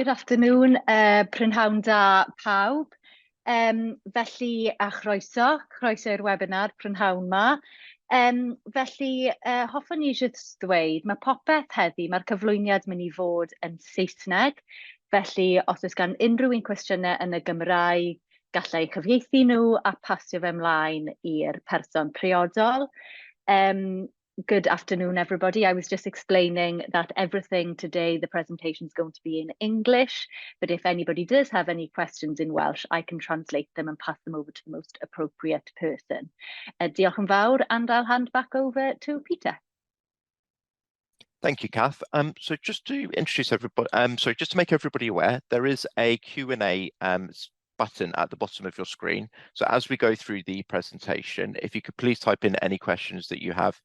Good afternoon, prynhawn da pawb. Felly, a chroeso i'r webinar prynhawn ma. Felly, hoffwn i jyst dweud, mae popeth heddi, mae'r cyflwyniad mynd i fod yn Saesneg. Felly, os oes gan unrhyw un cwestiynau yn y Gymraeg, gallai cyfieithu nhw a pasio fe ymlaen i'r person priodol. Good afternoon, everybody. I was just explaining that everything today, the presentation is going to be in English, but if anybody does have any questions in Welsh, I can translate them and pass them over to the most appropriate person. Diolch yn fawr, and I'll hand back over to Peter. Thank you, Kath. So just to introduce everybody, just to make everybody aware, there is a Q&A button at the bottom of your screen. So as we go through the presentation, if you could please type in any questions that you have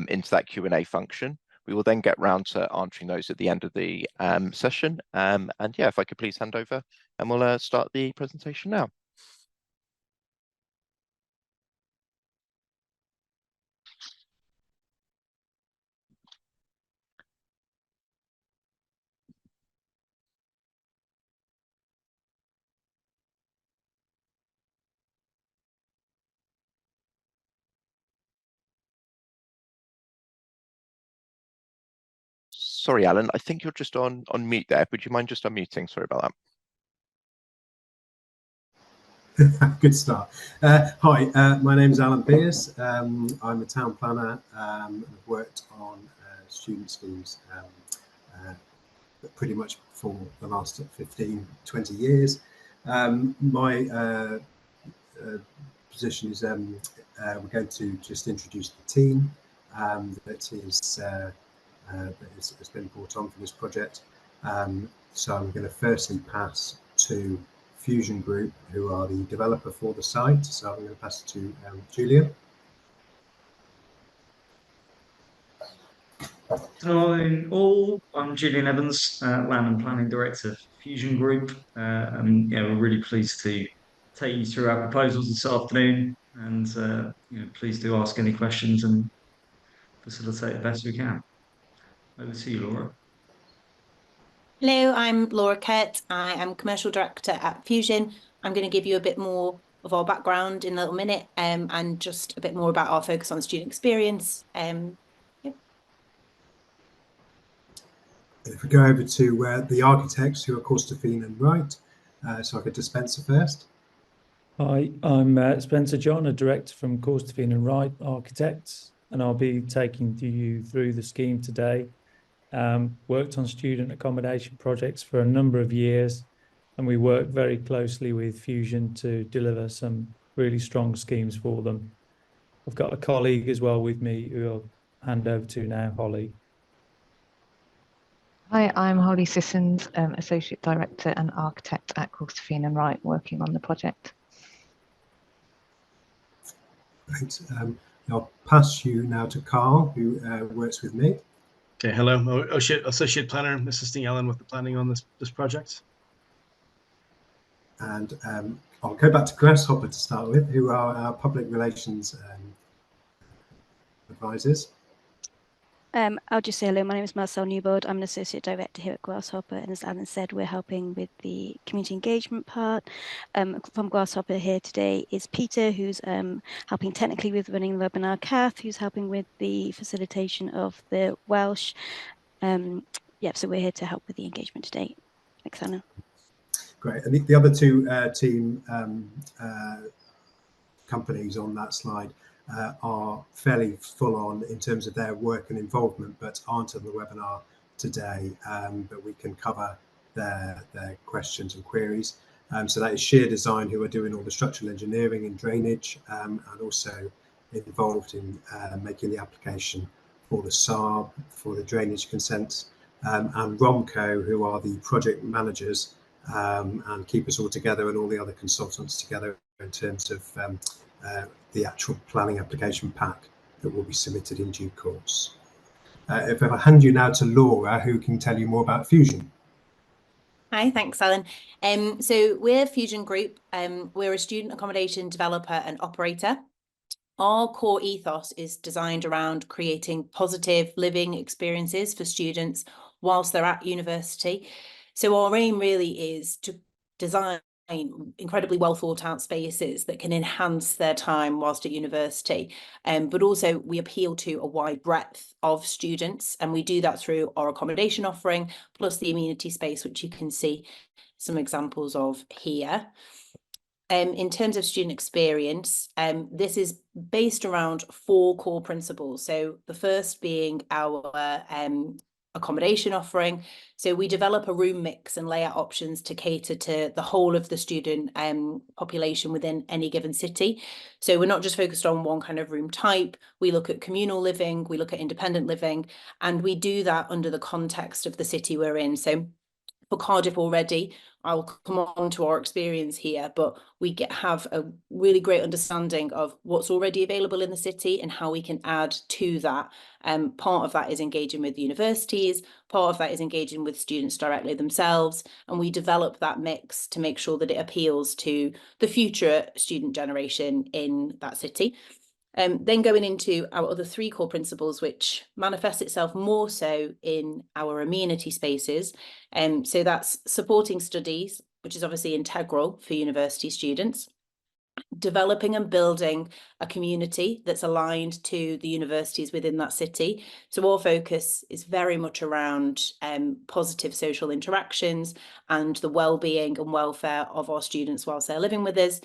into that Q&A function. We will then get round to answering those at the end of the session. And yeah, if I could please hand over and we'll start the presentation now. Sorry, Alan, I think you're just on mute there. Would you mind just unmuting? Sorry about that. Good start. Hi, my name is Alan Pierce. I'm a town planner and I've worked on student schemes pretty much for the last 15, 20 years. My position is we're going to just introduce the team that has been brought on for this project. So I'm going to firstly pass to Fusion Group, who are the developer for the site. So I'm going to pass it to Julia. Hello all, I'm Julian Evans, Land and Planning Director for Fusion Group. Yeah, we're really pleased to take you through our proposals this afternoon, and please do ask any questions and facilitate the best we can. Over to you, Laura. Hello, I'm Laura Kurt. I am Commercial Director at Fusion. I'm going to give you a bit more of our background in a little minute and just a bit more about our focus on student experience. If we go over to the architects, who are Corstorphine and Wright, so I could to Spencer first. Hi, I'm Spencer John, a director from Corstorphine and Wright Architects, and I'll be taking you through the scheme today. Worked on student accommodation projects for a number of years, and we work very closely with Fusion to deliver some really strong schemes for them. I've got a colleague as well with me who I'll hand over to now, Holly. Hi, I'm Holly Sissons, Associate Director and Architect at Corstorphine and Wright, working on the project. Great. I'll pass you now to Carl, who works with me. Okay, hello, Associate Planner, assisting Ellen with the planning on this project. And I'll go back to Grasshopper to start with, who are our public relations advisors. I'll just say hello, my name is Marcel Newbold. I'm an Associate Director here at Grasshopper, and as Alan said, we're helping with the community engagement part. From Grasshopper here today is Peter, who's helping technically with running the webinar, Kath, who's helping with the facilitation of the Welsh. So we're here to help with the engagement today. Thanks, Anna. Great, and the other two team companies on that slide are fairly full on in terms of their work and involvement, but aren't on the webinar today, but we can cover their questions and queries. So that is Sheer Design, who are doing all the structural engineering and drainage, and also involved in making the application for the SARB, for the drainage consents, and Romco, who are the project managers and keep us all together and all the other consultants together in terms of the actual planning application pack that will be submitted in due course. If I hand you now to Laura, who can tell you more about Fusion. Hi, thanks, Alan. So we're Fusion Group. We're a student accommodation developer and operator. Our core ethos is designed around creating positive living experiences for students whilst they're at university. So our aim really is to design incredibly well thought out spaces that can enhance their time whilst at university, but also we appeal to a wide breadth of students, and we do that through our accommodation offering plus the amenity space, which you can see some examples of here. In terms of student experience, this is based around 4 core principles. So the first being our accommodation offering. So we develop a room mix and layout options to cater to the whole of the student population within any given city. So we're not just focused on one kind of room type. We look at communal living, we look at independent living, and we do that under the context of the city we're in. So for Cardiff already, I'll come on to our experience here, but we have a really great understanding of what's already available in the city and how we can add to that. Part of that is engaging with universities, part of that is engaging with students directly themselves, and we develop that mix to make sure that it appeals to the future student generation in that city. Then going into our other 3 core principles, which manifests itself more so in our amenity spaces. So that's supporting studies, which is obviously integral for university students, developing and building a community that's aligned to the universities within that city. So our focus is very much around positive social interactions and the well-being and welfare of our students whilst they're living with us.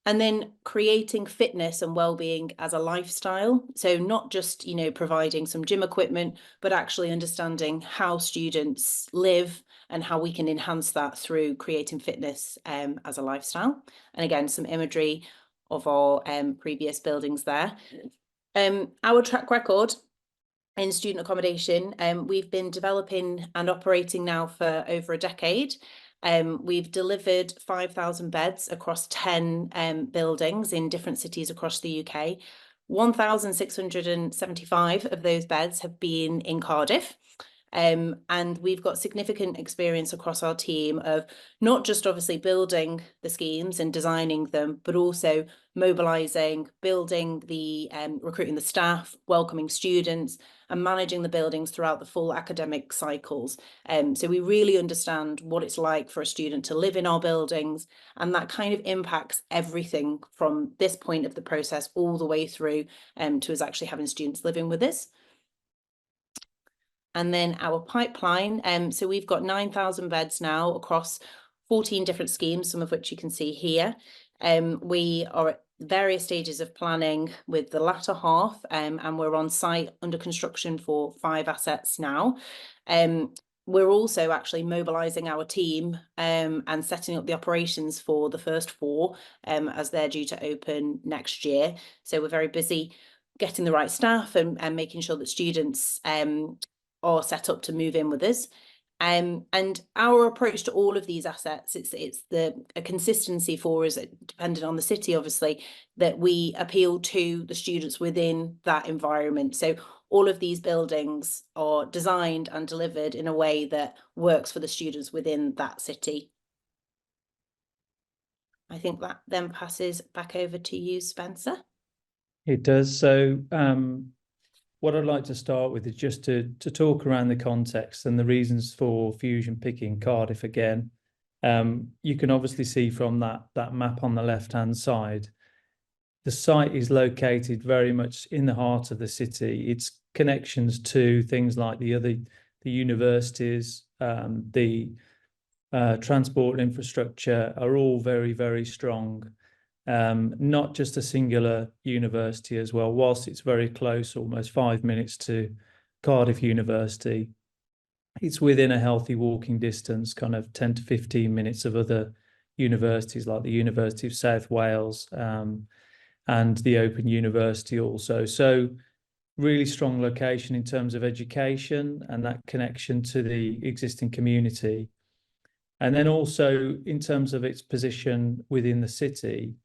And then creating fitness and well-being as a lifestyle. So not just, providing some gym equipment, but actually understanding how students live and how we can enhance that through creating fitness as a lifestyle. And again, some imagery of our previous buildings there. Our track record in student accommodation, we've been developing and operating now for over a decade. We've delivered 5,000 beds across 10 buildings in different cities across the UK. 1,675 of those beds have been in Cardiff. And we've got significant experience across our team of not just obviously building the schemes and designing them, but also mobilising, building the recruiting the staff, welcoming students, and managing the buildings throughout the full academic cycles. So we really understand what it's like for a student to live in our buildings, and that kind of impacts everything from this point of the process all the way through to us actually having students living with us. And then our pipeline, so we've got 9,000 beds now across 14 different schemes, some of which you can see here. We are at various stages of planning with the latter half, and we're on site under construction for 5 assets now. We're also actually mobilising our team and setting up the operations for the first 4 as they're due to open next year. So we're very busy getting the right staff and making sure that students are set up to move in with us. And our approach to all of these assets, it's a consistency for us, depending on the city, obviously, that we appeal to the students within that environment. So all of these buildings are designed and delivered in a way that works for the students within that city. I think that then passes back over to you, Spencer. It does. So what I'd like to start with is just to talk around the context and the reasons for Fusion picking Cardiff again. You can obviously see from that map on the left-hand side, the site is located very much in the heart of the city. Its connections to things like the universities, the transport infrastructure are all very, very strong. Not just a singular university as well, whilst it's very close, almost 5 minutes to Cardiff University, it's within a healthy walking distance, kind of 10 to 15 minutes of other universities like the University of South Wales and the Open University also. So really strong location in terms of education and that connection to the existing community. And then also in terms of its position within the city,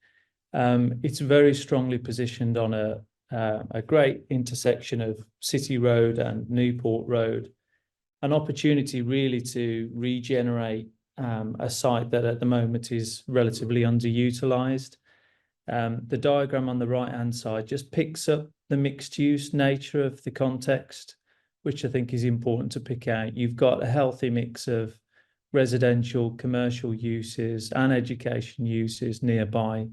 it's very strongly positioned on a great intersection of City Road and Newport Road, an opportunity really to regenerate a site that at the moment is relatively underutilised. The diagram on the right-hand side just picks up the mixed-use nature of the context, which I think is important to pick out. You've got a healthy mix of residential, commercial uses and education uses nearby.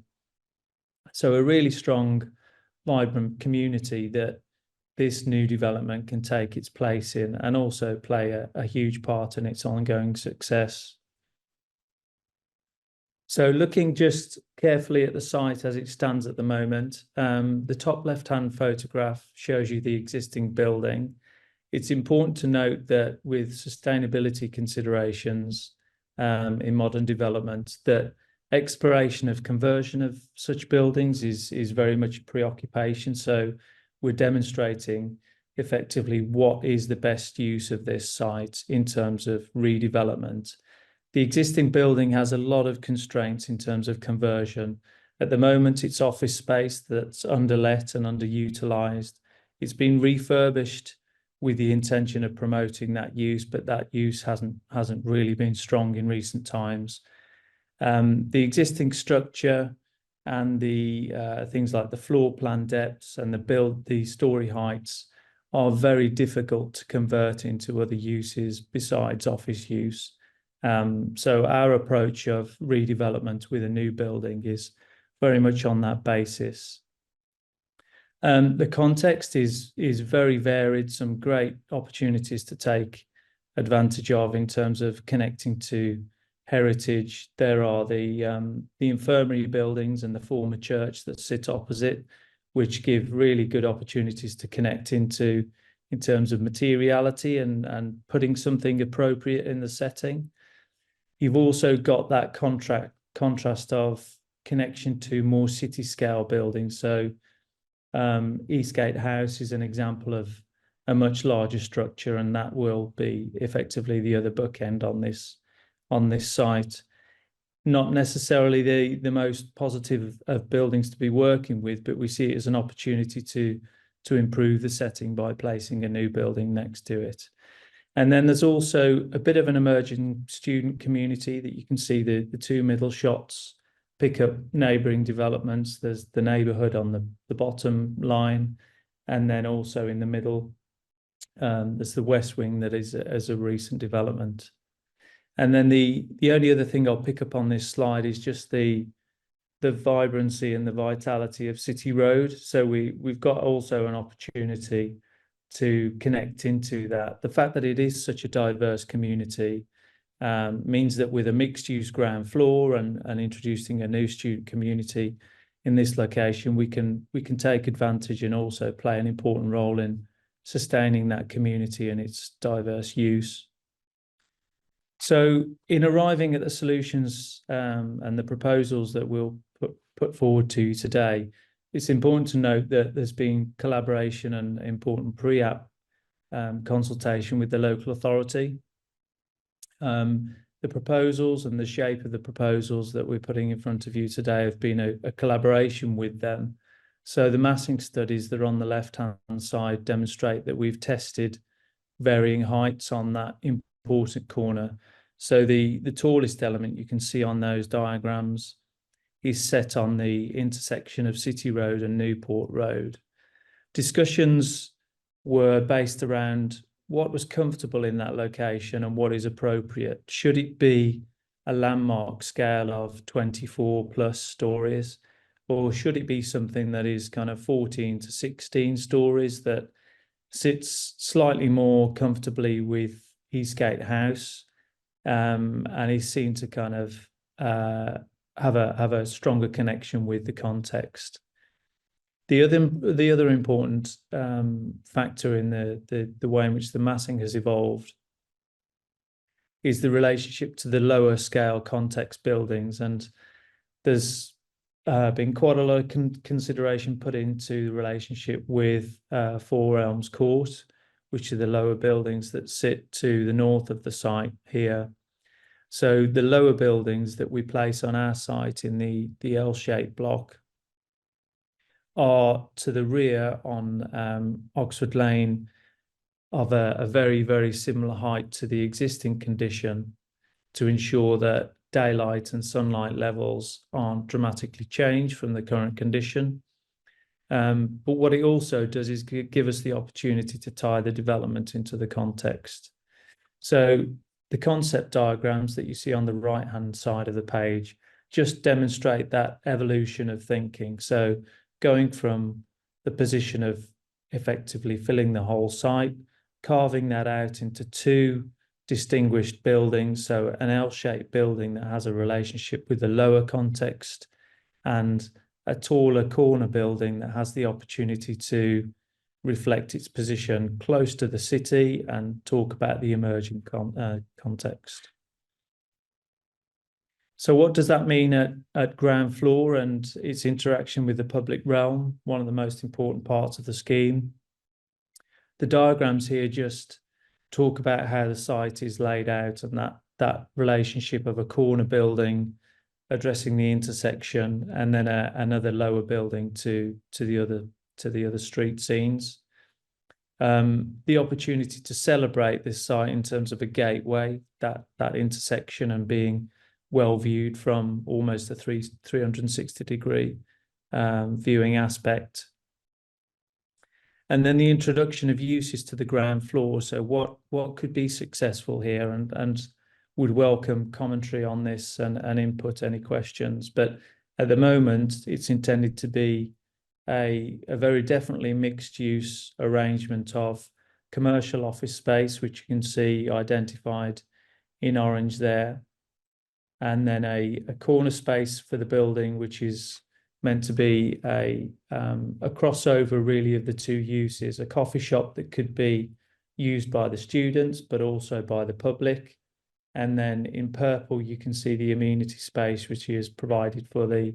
So a really strong, vibrant community that this new development can take its place in, and also play a huge part in its ongoing success. So looking just carefully at the site as it stands at the moment, the top left-hand photograph shows you the existing building. It's important to note that with sustainability considerations in modern development, that exploration of conversion of such buildings is very much a preoccupation. So we're demonstrating effectively what is the best use of this site in terms of redevelopment. The existing building has a lot of constraints in terms of conversion. At the moment, it's office space that's underlet and underutilized. It's been refurbished with the intention of promoting that use, but that use hasn't really been strong in recent times. The existing structure and the things like the floor plan depths and the story heights are very difficult to convert into other uses besides office use. So our approach of redevelopment with a new building is very much on that basis. The context is very varied, some great opportunities to take advantage of in terms of connecting to heritage. There are the infirmary buildings and the former church that sit opposite, which give really good opportunities to connect into in terms of materiality and putting something appropriate in the setting. You've also got that contrast of connection to more city scale buildings. So Eastgate House is an example of a much larger structure, and that will be effectively the other bookend on this site. Not necessarily the most positive of buildings to be working with, but we see it as an opportunity to improve the setting by placing a new building next to it. And then there's also a bit of an emerging student community that you can see the two middle shots pick up neighbouring developments. There's the neighbourhood on the bottom line, and then also in the middle, there's the West Wing that is as a recent development. And then the only other thing I'll pick up on this slide is just the vibrancy and the vitality of City Road. So we've got also an opportunity to connect into that. The fact that it is such a diverse community means that with a mixed-use ground floor and introducing a new student community in this location, we can take advantage and also play an important role in sustaining that community and its diverse use. So in arriving at the solutions and the proposals that we'll put forward to you today, it's important to note that there's been collaboration and important pre-app consultation with the local authority. The proposals and the shape of the proposals that we're putting in front of you today have been a collaboration with them. So the massing studies that are on the left-hand side demonstrate that we've tested varying heights on that important corner. So the tallest element you can see on those diagrams is set on the intersection of City Road and Newport Road. Discussions were based around what was comfortable in that location and what is appropriate. Should it be a landmark scale of 24 plus stories, or should it be something that is kind of 14 to 16 stories that sits slightly more comfortably with Eastgate House and is seen to kind of have a stronger connection with the context. The other important factor in the way in which the massing has evolved is the relationship to the lower scale context buildings, and there's been quite a lot of consideration put into the relationship with 4 Elms Court, which are the lower buildings that sit to the north of the site here. So the lower buildings that we place on our site in the L-shaped block are to the rear on Oxford Lane of a very, very similar height to the existing condition to ensure that daylight and sunlight levels aren't dramatically changed from the current condition. But what it also does is give us the opportunity to tie the development into the context. So the concept diagrams that you see on the right-hand side of the page just demonstrate that evolution of thinking. So going from the position of effectively filling the whole site, carving that out into two distinguished buildings, so an L-shaped building that has a relationship with the lower context, and a taller corner building that has the opportunity to reflect its position close to the city and talk about the emerging context. So what does that mean at ground floor and its interaction with the public realm? One of the most important parts of the scheme. The diagrams here just talk about how the site is laid out, and that relationship of a corner building addressing the intersection, and then another lower building to the other street scenes. The opportunity to celebrate this site in terms of a gateway, that intersection, and being well viewed from almost a 360-degree viewing aspect. And then the introduction of uses to the ground floor. So what could be successful here, and would welcome commentary on this and input any questions. But at the moment, it's intended to be a very definitely mixed use arrangement of commercial office space, which you can see identified in orange there, and then a corner space for the building, which is meant to be a crossover really of the two uses, a coffee shop that could be used by the students but also by the public. And then in purple you can see the amenity space, which is provided for the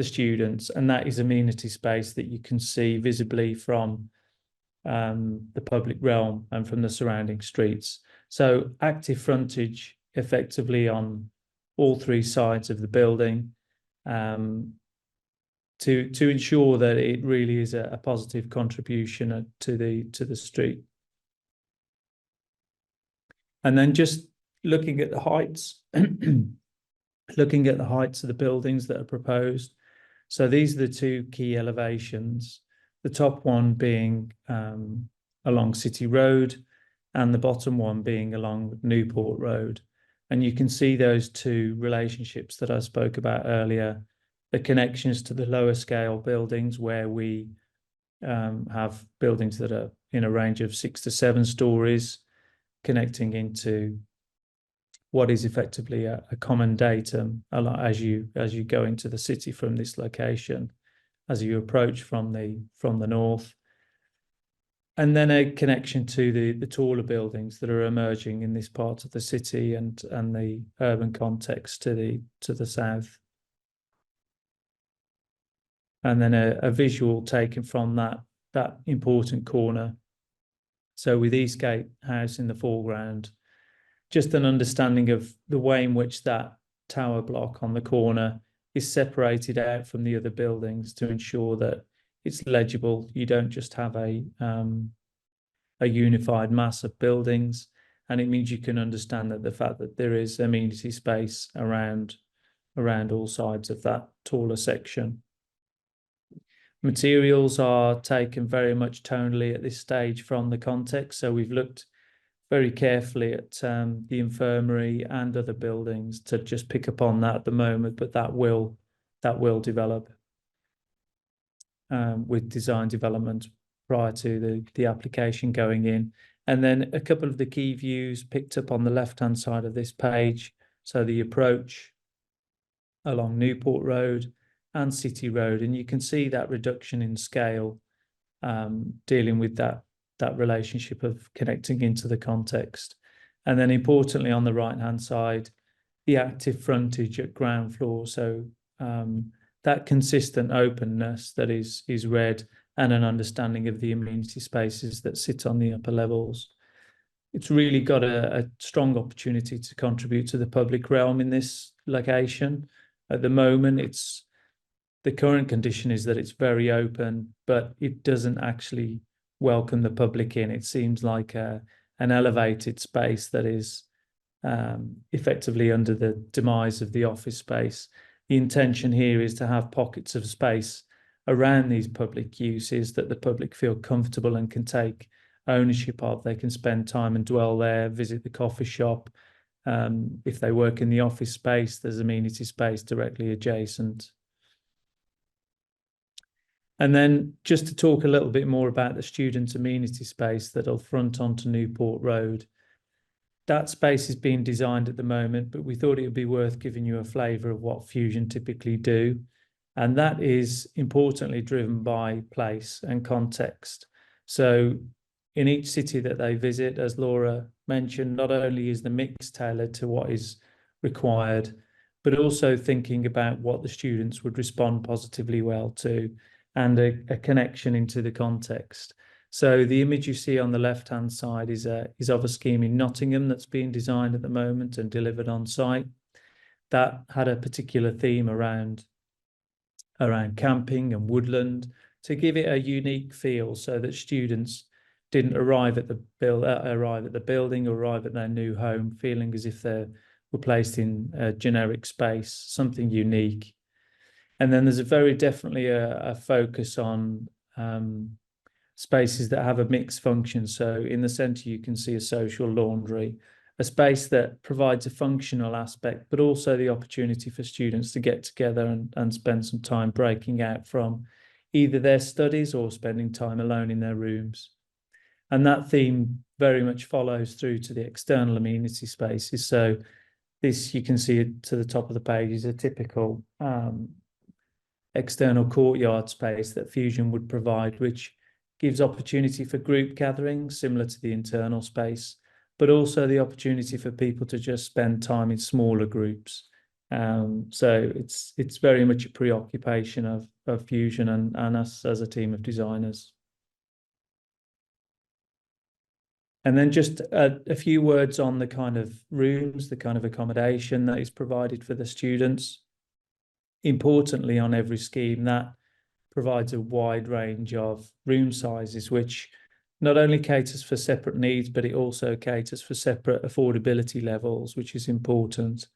students, and that is amenity space that you can see visibly from the public realm and from the surrounding streets. So active frontage effectively on all three sides of the building, to ensure that it really is a positive contribution to the street. And then just looking at the heights, looking at the heights of the buildings that are proposed. So these are the two key elevations, the top one being along City Road and the bottom one being along Newport Road. And you can see those two relationships that I spoke about earlier, the connections to the lower scale buildings where we have buildings that are in a range of 6 to 7 stories, connecting into what is effectively a common datum as you go into the city from this location, as you approach from the north. And then a connection to the taller buildings that are emerging in this part of the city and the urban context to the south. And then a visual taken from that important corner. So with Eastgate House in the foreground, just an understanding of the way in which that tower block on the corner is separated out from the other buildings to ensure that it's legible. You don't just have a unified mass of buildings, and it means you can understand that the fact that there is amenity space around all sides of that taller section. Materials are taken very much tonally at this stage from the context. So we've looked very carefully at the infirmary and other buildings to just pick up on that at the moment, but that will develop with design development prior to the application going in. And then a couple of the key views picked up on the left-hand side of this page. So the approach along Newport Road and City Road, and you can see that reduction in scale, dealing with that relationship of connecting into the context. And then importantly on the right-hand side, the active frontage at ground floor. So that consistent openness that is read, and an understanding of the amenity spaces that sit on the upper levels. It's really got a strong opportunity to contribute to the public realm in this location. At the moment, the current condition is that it's very open, but it doesn't actually welcome the public in. It seems like an elevated space that is effectively under the demise of the office space. The intention here is to have pockets of space around these public uses that the public feel comfortable and can take ownership of. They can spend time and dwell there, visit the coffee shop, If they work in the office space, there's amenity space directly adjacent. And then just to talk a little bit more about the student amenity space that'll front onto Newport Road. That space is being designed at the moment, but we thought it would be worth giving you a flavour of what Fusion typically do. And that is importantly driven by place and context. So in each city that they visit, as Laura mentioned, not only is the mix tailored to what is required, but also thinking about what the students would respond positively well to, and a connection into the context. So the image you see on the left-hand side is of a scheme in Nottingham that's being designed at the moment and delivered on site. That had a particular theme around camping and woodland to give it a unique feel, so that students didn't arrive at the building or arrive at their new home feeling as if they were placed in a generic space, something unique. And then there's definitely a focus on spaces that have a mixed function. So in the centre, you can see a social laundry, a space that provides a functional aspect, but also the opportunity for students to get together and spend some time breaking out from either their studies or spending time alone in their rooms. And that theme very much follows through to the external amenity spaces. So this, you can see it to the top of the page, is a typical external courtyard space that Fusion would provide, which gives opportunity for group gatherings similar to the internal space, but also the opportunity for people to just spend time in smaller groups. So it's very much a preoccupation of Fusion and us as a team of designers. And then just a few words on the kind of rooms, the kind of accommodation that is provided for the students. Importantly, on every scheme, that provides a wide range of room sizes, which not only caters for separate needs, but it also caters for separate affordability levels, which is important.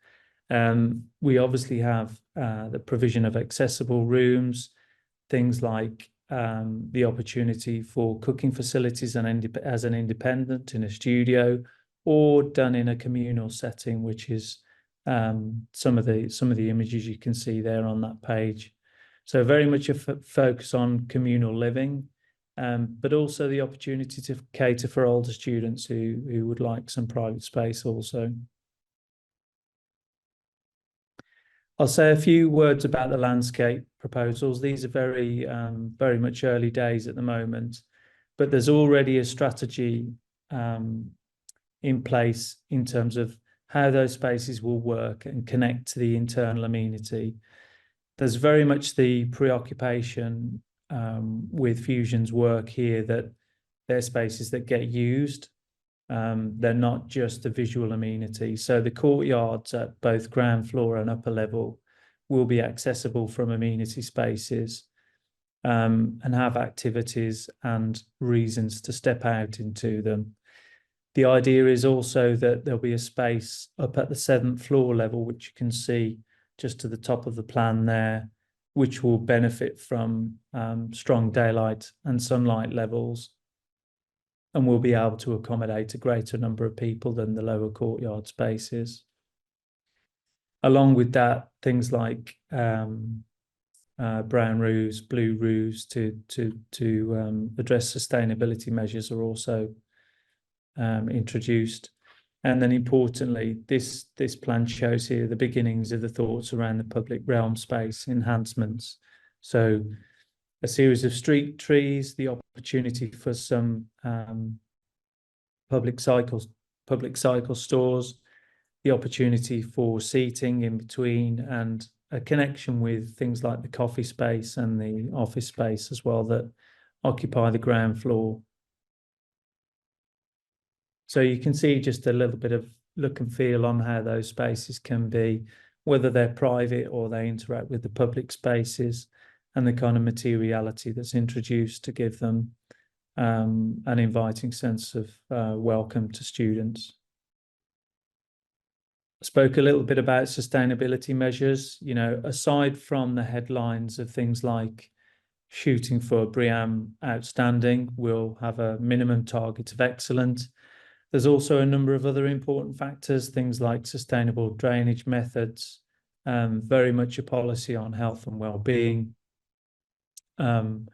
We obviously have the provision of accessible rooms, things like the opportunity for cooking facilities as an independent in a studio, or done in a communal setting, which is some of the images you can see there on that page. So very much a focus on communal living, but also the opportunity to cater for older students who would like some private space also. I'll say a few words about the landscape proposals. These are very much early days at the moment, but there's already a strategy in place in terms of how those spaces will work and connect to the internal amenity. There's very much the preoccupation with Fusion's work here that they're spaces that get used. They're not just a visual amenity. So the courtyards at both ground floor and upper level will be accessible from amenity spaces and have activities and reasons to step out into them. The idea is also that there'll be a space up at the 7th floor level, which you can see just to the top of the plan there, which will benefit from strong daylight and sunlight levels, and will be able to accommodate a greater number of people than the lower courtyard spaces. Along with that, things like brown roofs, blue roofs to address sustainability measures are also introduced. And then importantly, this plan shows here the beginnings of the thoughts around the public realm space enhancements. So a series of street trees, the opportunity for some public cycle stores, the opportunity for seating in between, and a connection with things like the coffee space and the office space as well that occupy the ground floor. So you can see just a little bit of look and feel on how those spaces can be, whether they're private or they interact with the public spaces, and the kind of materiality that's introduced to give them an inviting sense of welcome to students. I spoke a little bit about sustainability measures. You know, aside from the headlines of things like shooting for BREEAM outstanding, we'll have a minimum target of excellent. There's also a number of other important factors, things like sustainable drainage methods, very much a policy on health and well-being, an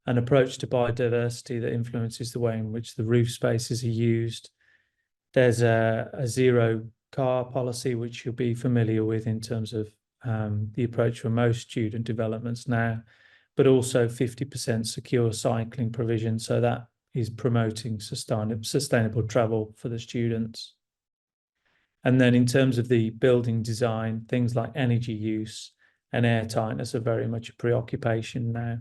approach to biodiversity that influences the way in which the roof spaces are used. There's a zero car policy, which you'll be familiar with in terms of the approach for most student developments now, but also 50% secure cycling provision. So that is promoting sustainable travel for the students. And then in terms of the building design, things like energy use and air tightness are very much a preoccupation now.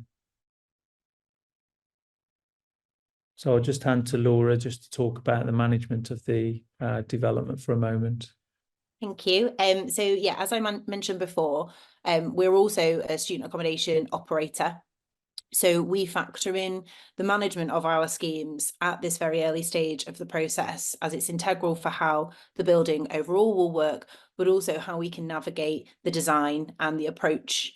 So I'll just hand to Laura just to talk about the management of the development for a moment. Thank you. So yeah, as I mentioned before, we're also a student accommodation operator. So we factor in the management of our schemes at this very early stage of the process, as it's integral for how the building overall will work, but also how we can navigate the design and the approach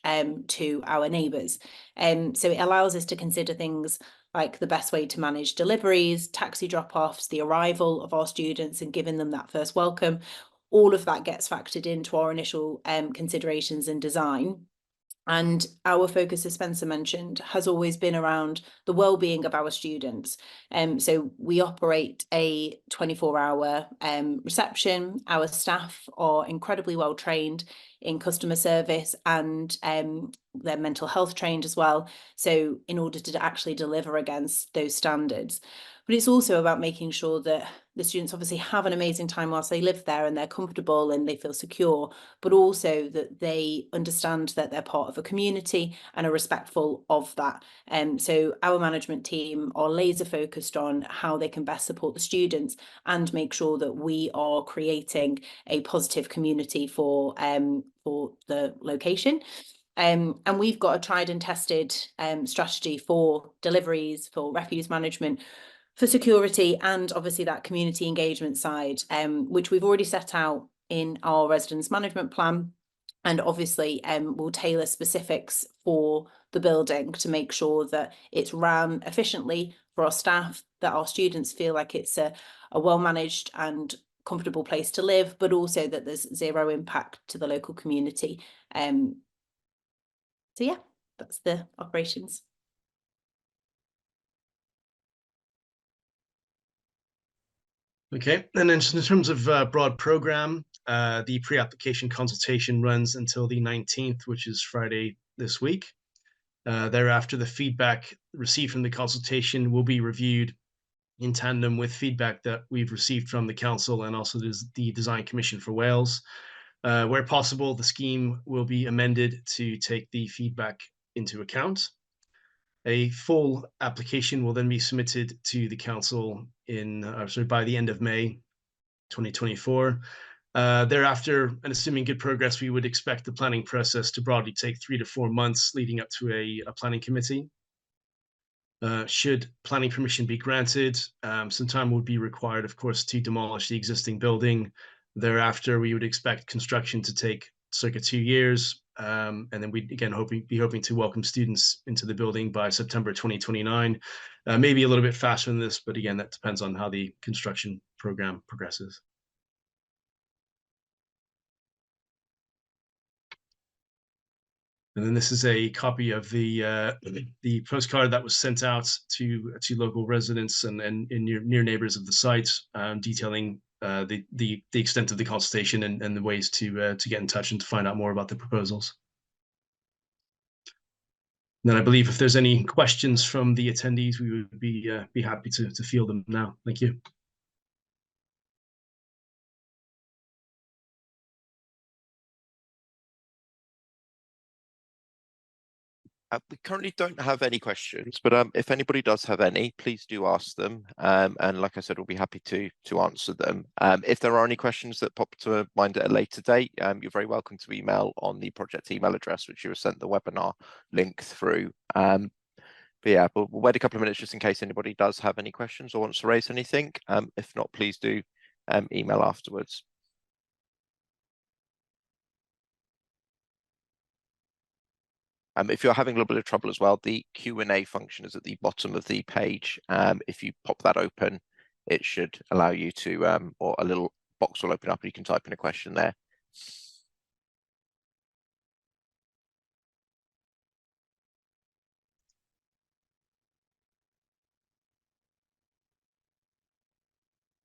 to our neighbours. So it allows us to consider things like the best way to manage deliveries, taxi drop-offs, the arrival of our students and giving them that first welcome. All of that gets factored into our initial considerations and design. And our focus, as Spencer mentioned, has always been around the well-being of our students. So we operate a 24-hour reception. Our staff are incredibly well trained in customer service, and they're mental health trained as well. So in order to actually deliver against those standards. But it's also about making sure that the students obviously have an amazing time whilst they live there and they're comfortable and they feel secure, but also that they understand that they're part of a community and are respectful of that. So our management team are laser focused on how they can best support the students and make sure that we are creating a positive community for the location. And we've got a tried and tested strategy for deliveries, for refuse management, for security, and obviously that community engagement side, which we've already set out in our residence management plan. And obviously we'll tailor specifics for the building to make sure that it's run efficiently for our staff, that our students feel like it's a well-managed and comfortable place to live, but also that there's zero impact to the local community. So yeah, that's the operations. Okay, and then in terms of broad program, the pre-application consultation runs until the 19th, which is Friday this week. Thereafter, the feedback received from the consultation will be reviewed in tandem with feedback that we've received from the council and also the Design Commission for Wales. Where possible, the scheme will be amended to take the feedback into account. A full application will then be submitted to the council by the end of May 2024. Thereafter, and assuming good progress, we would expect the planning process to broadly take 3 to 4 months leading up to a planning committee. Should planning permission be granted, some time would be required, of course, to demolish the existing building. Thereafter, we would expect construction to take circa 2 years. And then we'd again be hoping to welcome students into the building by September 2029, maybe a little bit faster than this, but again, that depends on how the construction program progresses. And then this is a copy of the postcard that was sent out to local residents and near neighbors of the site, detailing the extent of the consultation and the ways to get in touch and to find out more about the proposals. And then I believe if there's any questions from the attendees, we would be happy to field them now. Thank you. We currently don't have any questions, but if anybody does have any, please do ask them. And like I said, we'll be happy to answer them. If there are any questions that pop to mind at a later date, you're very welcome to email on the project email address, which you were sent the webinar link through. But yeah, we'll wait a couple of minutes just in case anybody does have any questions or wants to raise anything. If not, please do email afterwards. If you're having a little bit of trouble as well, the Q&A function is at the bottom of the page. If you pop that open, it should allow you to, or a little box will open up and you can type in a question there.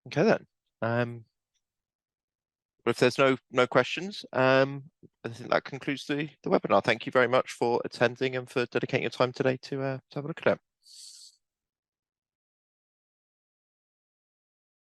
Okay then. But if there's no questions, I think that concludes the webinar. Thank you very much for attending and for dedicating your time today to have a look at it.